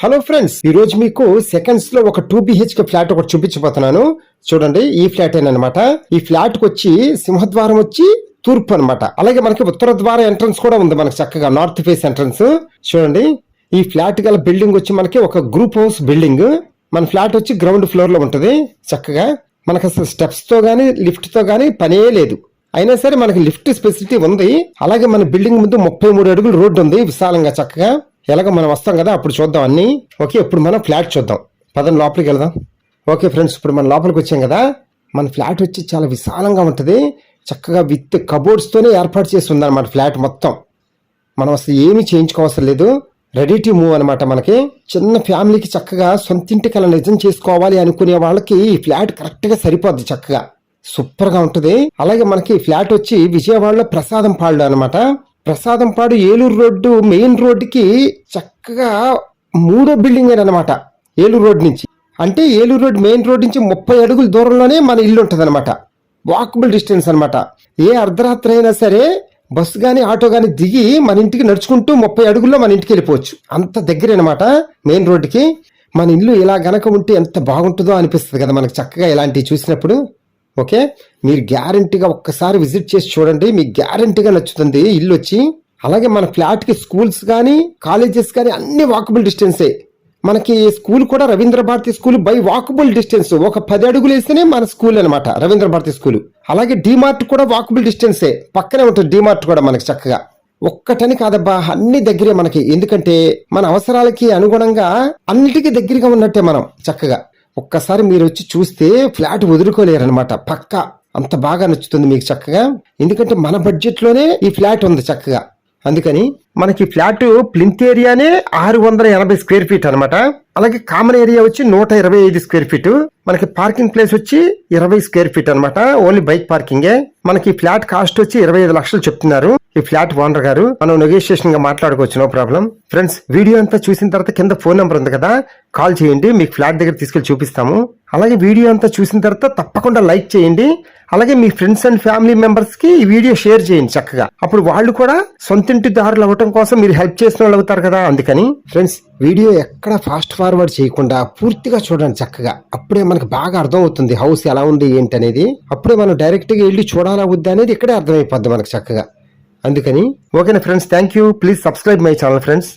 Hello friends, ఈ రోజు మీకు సెకండ్స్ లో ఒక 2 BHK ఫ్లాట్ ఒకటి చూపించబోతున్నాను. చూడండి, ఈ ఫ్లాట్ అనమాట. ఈ ఫ్లాట్ కి వచ్చి సింహద్వారం వచ్చి తూర్పు అనమాట. అలాగే మనకి ఉత్తర ద్వార ఎంట్రన్స్ కూడా ఉంది, మనకి చక్కగా నార్త్ ఫేస్ ఎంట్రన్స్. చూడండి, ఈ ఫ్లాట్ గల బిల్డింగ్ వచ్చి మనకి ఒక గ్రూప్ హౌస్ బిల్డింగ్. మన ఫ్లాట్ వచ్చి గ్రౌండ్ ఫ్లోర్ లో ఉంటది. చక్కగా మనకి అసలు స్టెప్స్ తో గానీ లిఫ్ట్ తో గానీ పనే లేదు. అయినా సరే మనకి లిఫ్ట్ ఫెసిలిటీ ఉంది. అలాగే మన బిల్డింగ్ ముందు 33 అడుగులు రోడ్డు ఉంది విశాలంగా. చక్కగా ఎలాగో మనం వస్తాం కదా, అప్పుడు చూద్దాం అన్ని. ఓకే, ఇప్పుడు మనం ఫ్లాట్ చూద్దాం. పదండి లోపలికి వెళ్దాం. ఓకే ఫ్రెండ్స్, ఇప్పుడు మనం లోపలికి వచ్చాం కదా. మన ఫ్లాట్ వచ్చి చాలా విశాలంగా ఉంటుంది. చక్కగా విత్ కబోర్డ్స్ తోనే ఏర్పాటు చేసి ఉందన్నమాట ఫ్లాట్ మొత్తం. మనం అసలు ఏమీ చేయించుకోవసరం లేదు, రెడీ టు మూవ్ అనమాట. మనకి చిన్న ఫ్యామిలీకి చక్కగా సొంతింటి కల నిజం చేసుకోవాలి అనుకునే వాళ్ళకి ఈ ఫ్లాట్ కరెక్ట్ గా సరిపోద్ది. చక్కగా సూపర్ గా ఉంటుంది. అలాగే మనకి ఫ్లాట్ వచ్చి విజయవాడలో ప్రసాదం పాడు అనమాట. ప్రసాదంపాడు ఏలూరు రోడ్డు మెయిన్ రోడ్డుకి చక్కగా 3వ బిల్డింగ్ అనమాట. ఏలూరు రోడ్ నుంచి అంటే ఏలూరు రోడ్ మెయిన్ రోడ్ నుంచి 30 అడుగుల దూరంలోనే మన ఇల్లు ఉంటుంది అనమాట. వాకబుల్ డిస్టెన్స్ అనమాట. ఏ అర్ధరాత్రి అయినా సరే బస్సు గానీ ఆటో గానీ దిగి మన ఇంటికి నడుచుకుంటూ 30 అడుగుల్లో మన ఇంటికి వెళ్ళిపోవచ్చు. అంత దగ్గర అనమాట మెయిన్ రోడ్డుకి. మన ఇల్లు ఇలా గనక ఉంటే ఎంత బాగుంటుందో అనిపిస్తుంది కదా మనకు చక్కగా ఇలాంటివి చూసినప్పుడు. ఓకే, మీరు గ్యారంటీగా ఒక్కసారి విజిట్ చేసి చూడండి, మీకు గ్యారంటీగా నచ్చుతుంది ఇల్లు వచ్చి. అలాగే మన ఫ్లాట్ కి స్కూల్స్ కానీ కాలేజెస్ కానీ అన్ని వాకబుల్ డిస్టెన్సే. మనకి స్కూల్ కూడా Ravindra Bharati school by walkable distance. ఒక 10 అడుగులు వేస్తేనే మన స్కూల్ అనమాట, రవీంద్ర భారతి స్కూల్. అలాగే డిమార్ట్ కూడా వాకబుల్ డిస్టెన్సే, పక్కనే ఉంటుంది డిమార్ట్ కూడా మనకి చక్కగా. ఒక్కటని కాదబ్బా, అన్ని దగ్గరే మనకి. ఎందుకంటే మన అవసరాలకి అనుగుణంగా అన్నిటికీ దగ్గరగా ఉన్నట్టే మనం చక్కగా. ఒక్కసారి మీరు వచ్చి చూస్తే ఫ్లాట్ వదులుకోలేరనమాట. పక్కా అంత బాగా నచ్చుతుంది మీకు చక్కగా. ఎందుకంటే మన బడ్జెట్ లోనే ఈ ఫ్లాట్ ఉంది చక్కగా. అందుకని మనకి ఫ్లాట్ ప్లింత్ ఏరియానే 680 స్క్వేర్ ఫీట్ అనమాట. అలాగే కామన్ ఏరియా వచ్చి 125 స్క్వేర్ ఫీట్. మనకి పార్కింగ్ ప్లేస్ వచ్చి 20 స్క్వేర్ ఫీట్ అనమాట. ఓన్లీ బైక్ పార్కింగే. మనకి ఫ్లాట్ కాస్ట్ వచ్చి 25 లక్షలు చెప్తున్నారు ఈ ఫ్లాట్ ఓనర్ గారు. మనం నెగోషియేషన్ గా మాట్లాడుకోవచ్చు, నో ప్రాబ్లం. ఫ్రెండ్స్, వీడియో అంతా చూసిన తర్వాత కింద ఫోన్ నెంబర్ ఉంది కదా, కాల్ చేయండి, మీకు ఫ్లాట్ దగ్గర తీసుకెళ్లి చూపిస్తాము. అలాగే వీడియో అంతా చూసిన తర్వాత తప్పకుండా లైక్ చేయండి. అలాగే మీ ఫ్రెండ్స్ అండ్ ఫ్యామిలీ మెంబర్స్ కి ఈ వీడియో షేర్ చేయండి చక్కగా. అప్పుడు వాళ్ళు కూడా సొంతింటి దారులు అవ్వటం కోసం మీరు హెల్ప్ చేసిన వాళ్ళు అవుతారు కదా. అందుకని ఫ్రెండ్స్, వీడియో ఎక్కడ ఫాస్ట్ ఫార్వర్డ్ చేయకుండా పూర్తిగా చూడండి చక్కగా. అప్పుడే మనకు బాగా అర్థం అవుతుంది హౌస్ ఎలా ఉంది ఏంటి అనేది. అప్పుడే మనం డైరెక్ట్ గా వెళ్ళి చూడాలా వద్దా అనేది ఇక్కడే అర్థమైపోద్ది మనకు చక్కగా. అందుకని ఓకేనా friends, thank you. Please subscribe my channel friends.